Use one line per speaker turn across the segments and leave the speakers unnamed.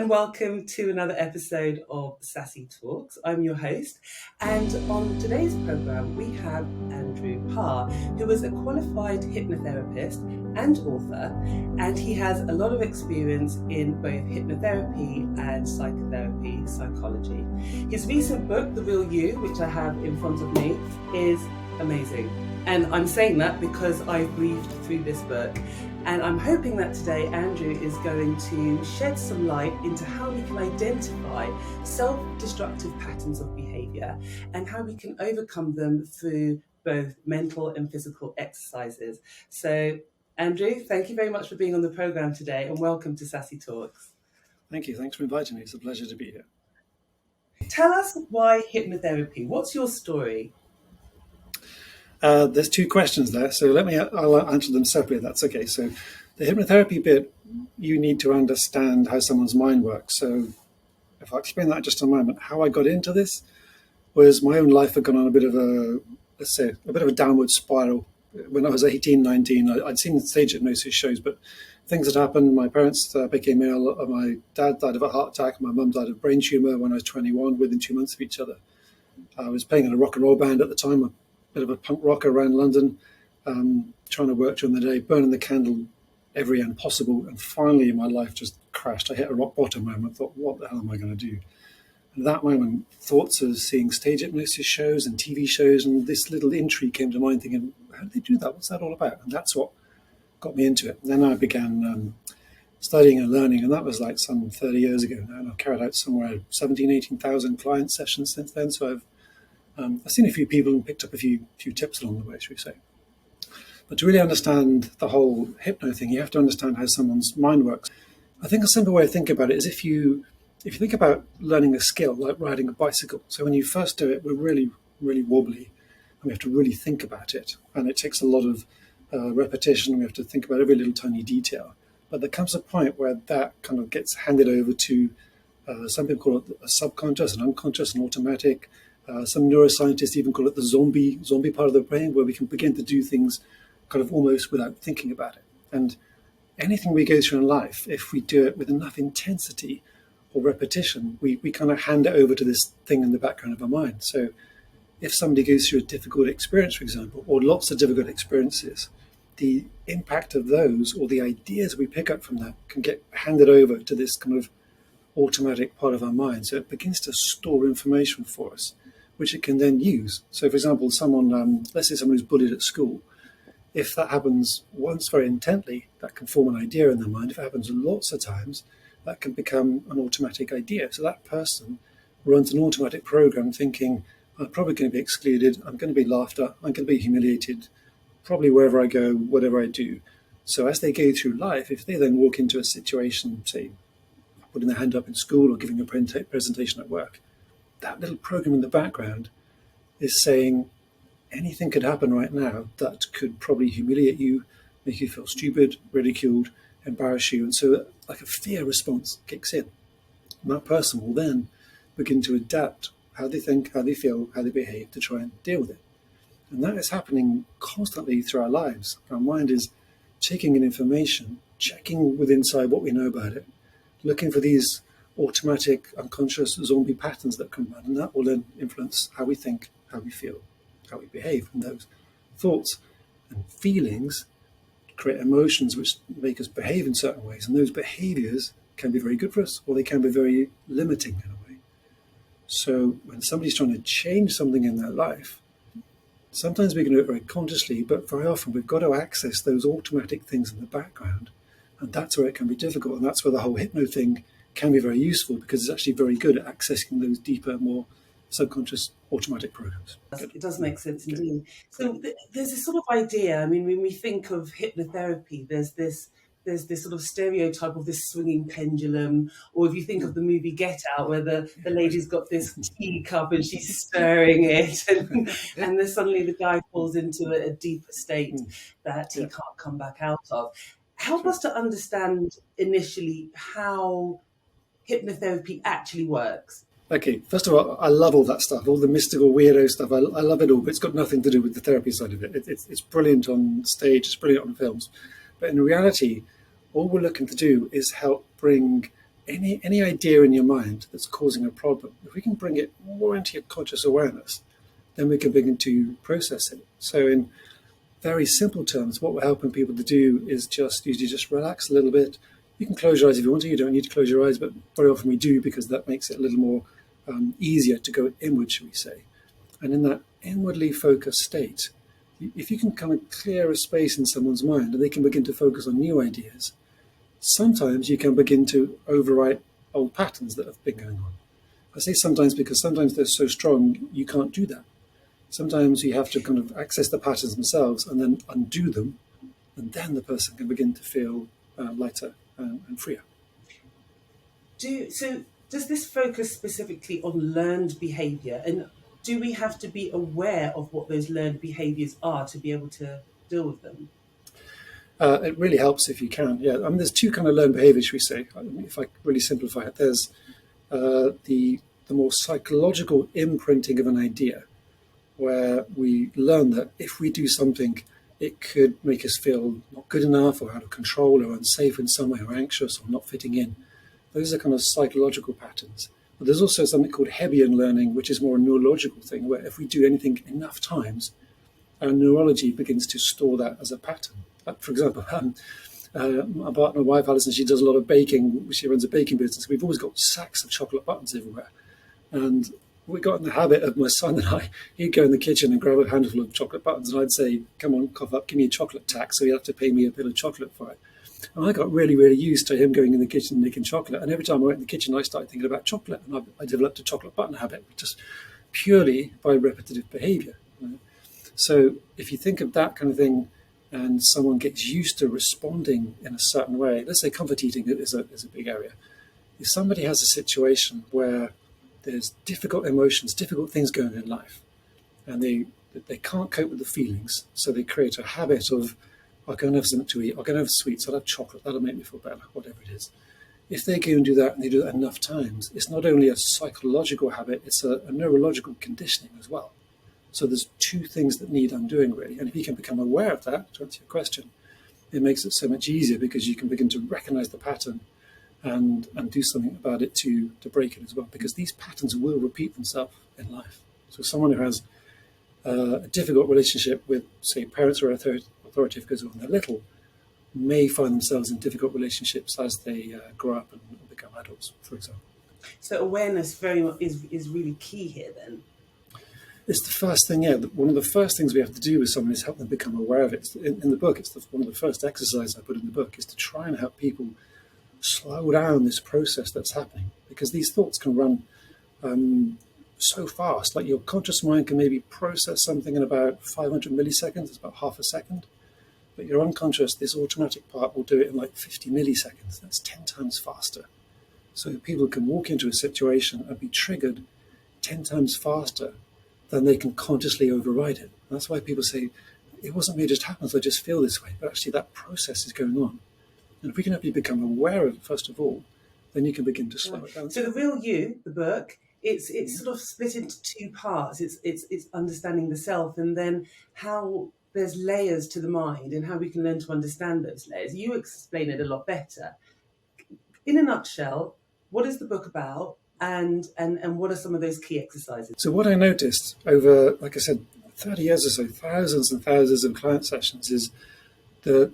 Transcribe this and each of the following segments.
and welcome to another episode of Sassi Talks. I'm your host, and on today's programme we have Andrew Parr, who is a qualified hypnotherapist and author, and he has a lot of experience in both hypnotherapy and psychotherapy, psychology. His recent book, The Real You, which I have in front of me, is amazing. And I'm saying that because I've briefed through this book. And I'm hoping that today Andrew is going to shed some light into how we can identify self-destructive patterns of behaviour and how we can overcome them through both mental and physical exercises. So, Andrew, thank you very much for being on the programme today and welcome to Sassi Talks.
Thank you. Thanks for inviting me. It's a pleasure to be here.
Tell us why hypnotherapy. What's your story?
There's two questions there, so I'll answer them separately. That's okay. So the hypnotherapy bit, you need to understand how someone's mind works. So if I explain that in just a moment, how I got into this was my own life had gone on a bit of a downward spiral. When I was 18, 19, I'd seen stage hypnosis shows, but things had happened. My parents became ill. My dad died of a heart attack. My mum died of brain tumour when I was 21, within 2 months of each other. I was playing in a rock and roll band at the time, bit of a punk rocker around London, trying to work during the day, burning the candle every end possible. And finally, my life just crashed. I hit a rock bottom moment. I thought, what the hell am I going to do? And at that moment, thoughts of seeing stage hypnosis shows and TV shows and this little intrigue came to mind, thinking, how do they do that? What's that all about? And that's what got me into it. And then I began studying and learning, and that was like some 30 years ago now. And I've carried out somewhere 18,000 client sessions since then. So I've seen a few people and picked up a few tips along the way, should we say. But to really understand the whole hypno thing, you have to understand how someone's mind works. I think a simple way to think about it is if you think about learning a skill like riding a bicycle. So when you first do it, we're really, really wobbly, and we have to really think about it. And it takes a lot of repetition. We have to think about every little tiny detail. But there comes a point where that kind of gets handed over to some people call it a subconscious, an unconscious, an automatic. Some neuroscientists even call it the zombie part of the brain, where we can begin to do things kind of almost without thinking about it. And anything we go through in life, if we do it with enough intensity or repetition, we kind of hand it over to this thing in the background of our mind. So if somebody goes through a difficult experience, for example, or lots of difficult experiences, the impact of those or the ideas we pick up from that can get handed over to this kind of automatic part of our mind. So it begins to store information for us, which it can then use. So, for example, let's say someone who's bullied at school, if that happens once very intently, that can form an idea in their mind. If it happens lots of times, that can become an automatic idea. So that person runs an automatic program thinking, I'm probably going to be excluded, I'm going to be laughed at, I'm going to be humiliated, probably wherever I go, whatever I do. So as they go through life, if they then walk into a situation, say, putting their hand up in school or giving a presentation at work, that little program in the background is saying anything could happen right now that could probably humiliate you, make you feel stupid, ridiculed, embarrass you. And so like a fear response kicks in. And that person will then begin to adapt how they think, how they feel, how they behave to try and deal with it. And that is happening constantly through our lives. Our mind is taking in information, checking with inside what we know about it, looking for these automatic, unconscious zombie patterns that come out, and that will then influence how we think, how we feel, how we behave. And those thoughts and feelings create emotions which make us behave in certain ways, and those behaviors can be very good for us, or they can be very limiting in a way. So when somebody's trying to change something in their life, sometimes we can do it very consciously, but very often we've got to access those automatic things in the background, and that's where it can be difficult. And that's where the whole hypno thing can be very useful, because it's actually very good at accessing those deeper, more subconscious automatic programs.
It does make sense indeed. So there's this sort of idea, I mean, when we think of hypnotherapy, there's this sort of stereotype of this swinging pendulum, or if you think of the movie Get Out, where the lady's got this teacup and she's stirring it, and then suddenly the guy falls into a deeper state that he can't come back out of. Help us to understand initially how hypnotherapy actually works.
Okay, first of all, I love all that stuff, all the mystical weirdo stuff. I love it all, but it's got nothing to do with the therapy side of it. It's brilliant on stage, it's brilliant on films. But in reality, all we're looking to do is help bring any idea in your mind that's causing a problem, if we can bring it more into your conscious awareness, then we can begin to process it. So in very simple terms, what we're helping people to do is just usually just relax a little bit. You can close your eyes if you want to. You don't need to close your eyes, but very often we do, because that makes it a little more easier to go inward, shall we say. And in that inwardly focused state, if you can kind of clear a space in someone's mind and they can begin to focus on new ideas, sometimes you can begin to overwrite old patterns that have been going on. I say sometimes because sometimes they're so strong you can't do that. Sometimes you have to kind of access the patterns themselves and then undo them, and then the person can begin to feel lighter and freer.
So does this focus specifically on learned behaviour, and do we have to be aware of what those learned behaviours are to be able to deal with them?
It really helps if you can. Yeah, I mean, there's two kind of learned behaviours, we say. If I really simplify it, there's the more psychological imprinting of an idea, where we learn that if we do something, it could make us feel not good enough or out of control or unsafe in some way or anxious or not fitting in. Those are kind of psychological patterns. But there's also something called Hebbian learning, which is more a neurological thing, where if we do anything enough times, our neurology begins to store that as a pattern. For example, my partner, wife Alison, she does a lot of baking. She runs a baking business. We've always got sacks of chocolate buttons everywhere. And we got in the habit of, my son and I, he'd go in the kitchen and grab a handful of chocolate buttons, and I'd say, come on, cough up, give me a chocolate tax, so he'd have to pay me a bit of chocolate for it. And I got really, really used to him going in the kitchen and making chocolate. And every time I went in the kitchen, I started thinking about chocolate. And I developed a chocolate button habit, just purely by repetitive behavior. So if you think of that kind of thing, and someone gets used to responding in a certain way, let's say comfort eating is a big area. If somebody has a situation where there's difficult emotions, difficult things going on in life, and they can't cope with the feelings, so they create a habit of, I'll go and have something to eat, I'll go and have sweets, I'll have chocolate, that'll make me feel better, whatever it is. If they go and do that, and they do that enough times, it's not only a psychological habit, it's a neurological conditioning as well. So there's two things that need undoing, really. And if you can become aware of that, to answer your question, it makes it so much easier, because you can begin to recognize the pattern and do something about it to break it as well, because these patterns will repeat themselves in life. So someone who has a difficult relationship with, say, parents or authority figures when they're little may find themselves in difficult relationships as they grow up and become adults, for example.
So awareness very much is really key here then.
It's the first thing, yeah. One of the first things we have to do with someone is help them become aware of it. In the book, it's one of the first exercises I put in the book is to try and help people slow down this process that's happening, because these thoughts can run so fast. Like your conscious mind can maybe process something in about 500 milliseconds, it's about half a second. But your unconscious, this automatic part, will do it in like 50 milliseconds. That's 10 times faster. So people can walk into a situation and be triggered 10 times faster than they can consciously override it. And that's why people say, it wasn't me, it just happens, I just feel this way. But actually that process is going on. And if we can help you become aware of it, first of all, then you can begin to slow it down.
So The Real You, the book, it's sort of split into two parts. It's understanding the self, and then how there's layers to the mind and how we can learn to understand those layers. You explain it a lot better. In a nutshell, what is the book about? And what are some of those key exercises?
So what I noticed over, like I said, 30 years or so, thousands and thousands of client sessions, is the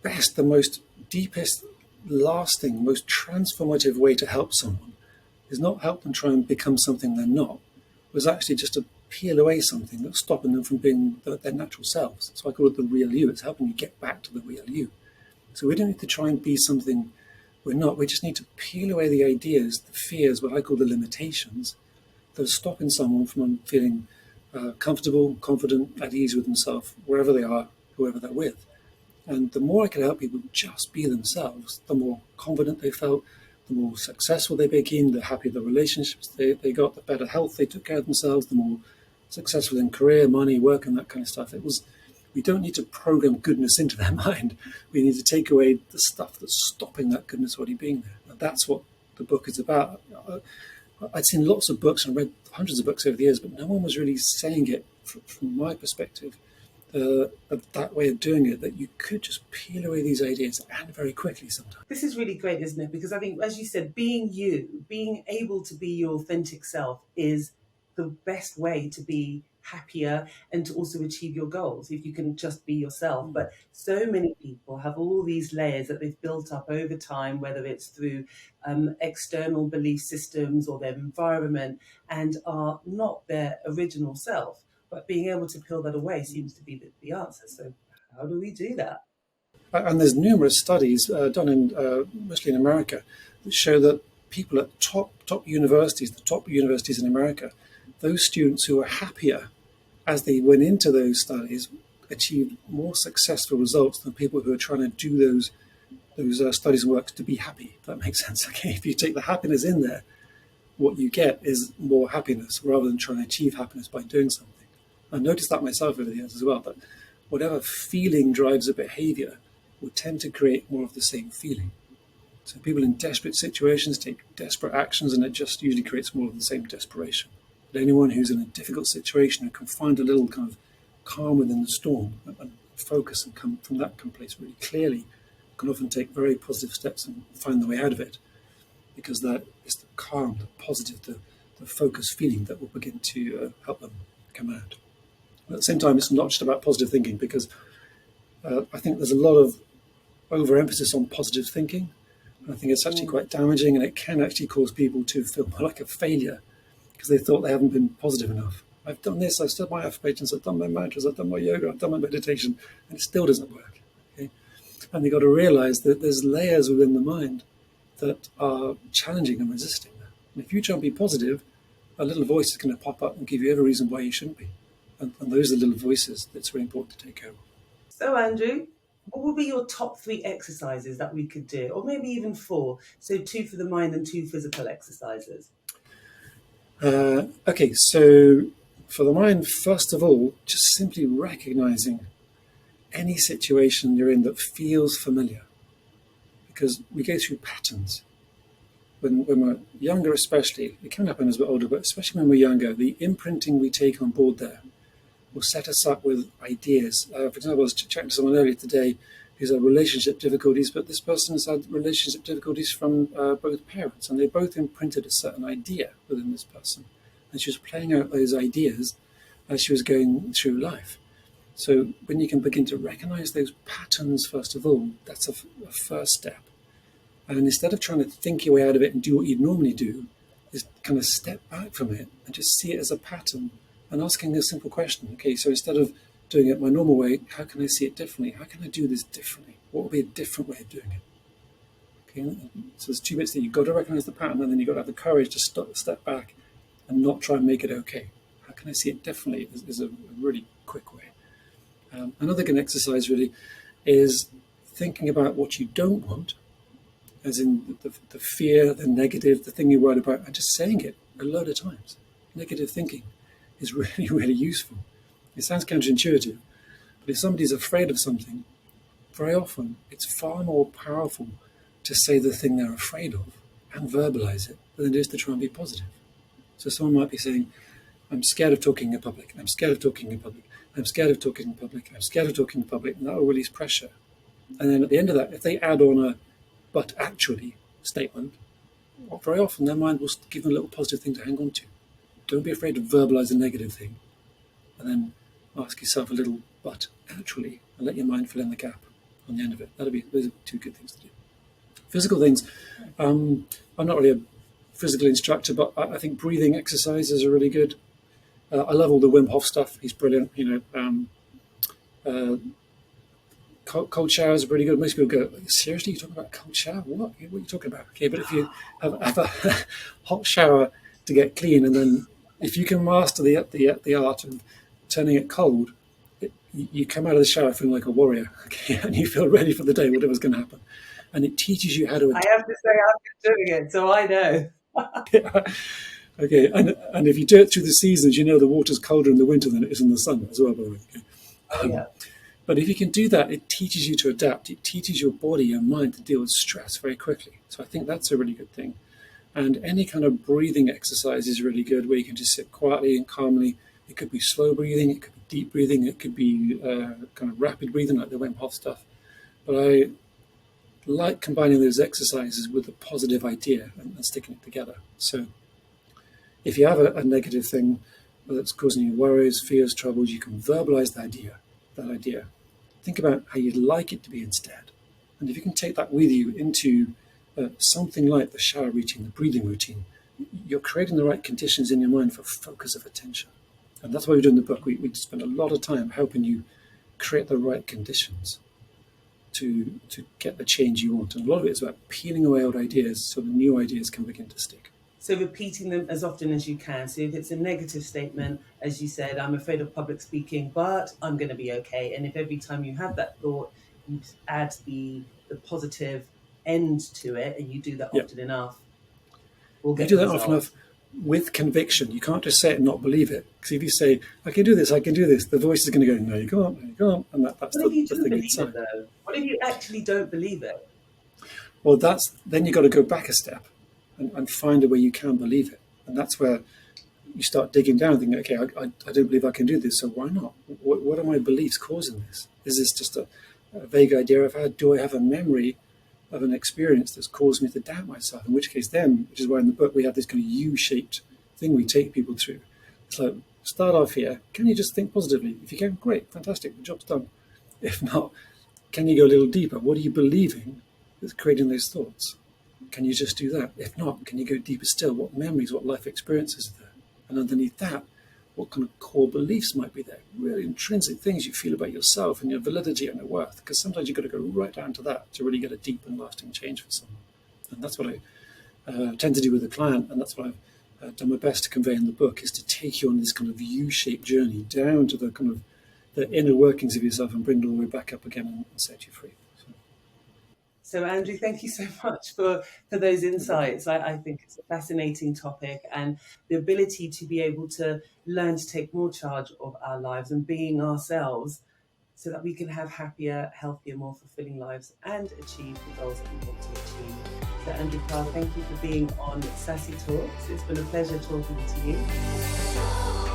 best, the most deepest, lasting, most transformative way to help someone is not help them try and become something they're not, was actually just to peel away something that's stopping them from being their natural selves. So I call it the real you. It's helping you get back to the real you. So we don't need to try and be something we're not. We just need to peel away the ideas, the fears, what I call the limitations, that are stopping someone from feeling comfortable, confident, at ease with themselves, wherever they are, whoever they're with. And the more I can help people just be themselves, the more confident they felt, the more successful they became, the happier the relationships they got, the better health they took care of themselves, the more successful in career, money, work, and that kind of stuff. We don't need to program goodness into their mind. We need to take away the stuff that's stopping that goodness already being there. And that's what the book is about. I'd seen lots of books and read hundreds of books over the years, but no one was really saying it from my perspective that way of doing it, that you could just peel away these ideas, and very quickly sometimes.
This is really great, isn't it? Because I think, as you said, being you, being able to be your authentic self is the best way to be happier and to also achieve your goals if you can just be yourself. But so many people have all these layers that they've built up over time, whether it's through external belief systems or their environment, and are not their original self. But being able to peel that away seems to be the answer. So, how do we do that?
And there's numerous studies done in mostly in America that show that people at top universities, the top universities in America, those students who are happier as they went into those studies achieved more successful results than people who are trying to do those studies and works to be happy. If that makes sense. Okay, if you take the happiness in there, what you get is more happiness rather than trying to achieve happiness by doing something. I've noticed that myself over the years as well, that whatever feeling drives a behavior will tend to create more of the same feeling. So people in desperate situations take desperate actions, and it just usually creates more of the same desperation. But anyone who's in a difficult situation and can find a little kind of calm within the storm and focus and come from that place really clearly can often take very positive steps and find the way out of it, because that is the calm, the positive, the focused feeling that will begin to help them come out. At the same time, it's not just about positive thinking, because I think there's a lot of overemphasis on positive thinking. And I think it's actually quite damaging, and it can actually cause people to feel more like a failure because they thought they haven't been positive enough. I've done this, I've said my affirmations, I've done my mantras, I've done my yoga, I've done my meditation, and it still doesn't work. Okay? And they've got to realize that there's layers within the mind that are challenging and resisting that. And if you try and be positive, a little voice is going to pop up and give you every reason why you shouldn't be. And those are the little voices that's really important to take care of.
So, Andrew, what would be your top 3 exercises that we could do? Or maybe even 4. So 2 for the mind and 2 physical exercises.
Okay, so for the mind, first of all, just simply recognizing any situation you're in that feels familiar. Because we go through patterns. When we're younger especially, it can happen as we're older, but especially when we're younger, the imprinting we take on board there will set us up with ideas. For example, I was chatting to someone earlier today who's had relationship difficulties, but this person has had relationship difficulties from both parents, and they both imprinted a certain idea within this person. And she was playing out those ideas as she was going through life. So when you can begin to recognize those patterns, first of all, that's a first step. And instead of trying to think your way out of it and do what you'd normally do, is kind of step back from it and just see it as a pattern and asking a simple question. Okay, so instead of doing it my normal way, how can I see it differently? How can I do this differently? What would be a different way of doing it? Okay, so there's 2 bits that you've got to recognize the pattern, and then you've got to have the courage to step back and not try and make it okay. How can I see it differently is a really quick way. Another good exercise really is thinking about what you don't want, as in the fear, the negative, the thing you're worried about, and just saying it a load of times. Negative thinking is really, really useful. It sounds counterintuitive, but if somebody's afraid of something, very often it's far more powerful to say the thing they're afraid of and verbalize it than it is to try and be positive. So someone might be saying, I'm scared of talking in public, I'm scared of talking in public, I'm scared of talking in public, I'm scared of talking in public, and that will release pressure. And then at the end of that, if they add on a but actually statement, very often their mind will give them a little positive thing to hang on to. Don't be afraid to verbalize a negative thing, and then ask yourself a little but actually, and let your mind fill in the gap on the end of it. Those are 2 good things to do. Physical things, I'm not really a physical instructor, but I think breathing exercises are really good. I love all the Wim Hof stuff. He's brilliant. Cold showers are pretty good. Most people go, seriously, you're talking about cold shower? What are you talking about? Okay, but if you have a hot shower to get clean, and then if you can master the art of turning it cold, you come out of the shower feeling like a warrior, okay, and you feel ready for the day, whatever's going to happen. And it teaches you how to
I have to say I've been doing it, so I know.
Okay, and if you do it through the seasons, you know the water's colder in the winter than it is in the summer as well, by the way. Okay?
Oh, yeah.
But if you can do that, it teaches you to adapt. It teaches your body, your mind to deal with stress very quickly. So I think that's a really good thing. And any kind of breathing exercise is really good, where you can just sit quietly and calmly. It could be slow breathing, it could be deep breathing, it could be kind of rapid breathing, like the Wim Hof stuff. But I like combining those exercises with a positive idea and sticking it together. So if you have a negative thing, whether it's causing you worries, fears, troubles, you can verbalize that idea. Think about how you'd like it to be instead. And if you can take that with you into something like the shower routine, the breathing routine, you're creating the right conditions in your mind for focus of attention. And that's why we do in the book. We spend a lot of time helping you create the right conditions to get the change you want. And a lot of it is about peeling away old ideas so the new ideas can begin to stick.
So repeating them as often as you can. So if it's a negative statement, as you said, I'm afraid of public speaking, but I'm going to be okay. And if every time you have that thought, you add the positive end to it, and you do that often enough, we'll get
you do that often enough with conviction. You can't just say it and not believe it. Because if you say, I can do this, the voice is going to go, no, you can't. And that's
what if you do
thing
believe
inside.
it, though? What if you actually don't believe it?
Well, then you've got to go back a step and find a way you can believe it. And that's where you start digging down and thinking, okay, I don't believe I can do this, so why not? What are my beliefs causing this? Is this just a vague idea I've had? Do I have a memory of an experience that's caused me to doubt myself? In which case then, which is why in the book we have this kind of U-shaped thing we take people through. It's like, start off here. Can you just think positively? If you can, great, fantastic, the job's done. If not, can you go a little deeper? What are you believing that's creating those thoughts? Can you just do that? If not, can you go deeper still? What memories, what life experiences are there? And underneath that, what kind of core beliefs might be there? Really intrinsic things you feel about yourself and your validity and your worth. Because sometimes you've got to go right down to that to really get a deep and lasting change for someone. And that's what I tend to do with a client. And that's what I've done my best to convey in the book, is to take you on this kind of U-shaped journey down to the kind of the inner workings of yourself and bring it all the way back up again and set you free.
So Andrew, thank you so much for those insights. I think it's a fascinating topic, and the ability to be able to learn to take more charge of our lives and being ourselves, so that we can have happier, healthier, more fulfilling lives and achieve the goals that we want to achieve. So Andrew Parr, thank you for being on Sassi Talks. It's been a pleasure talking to you.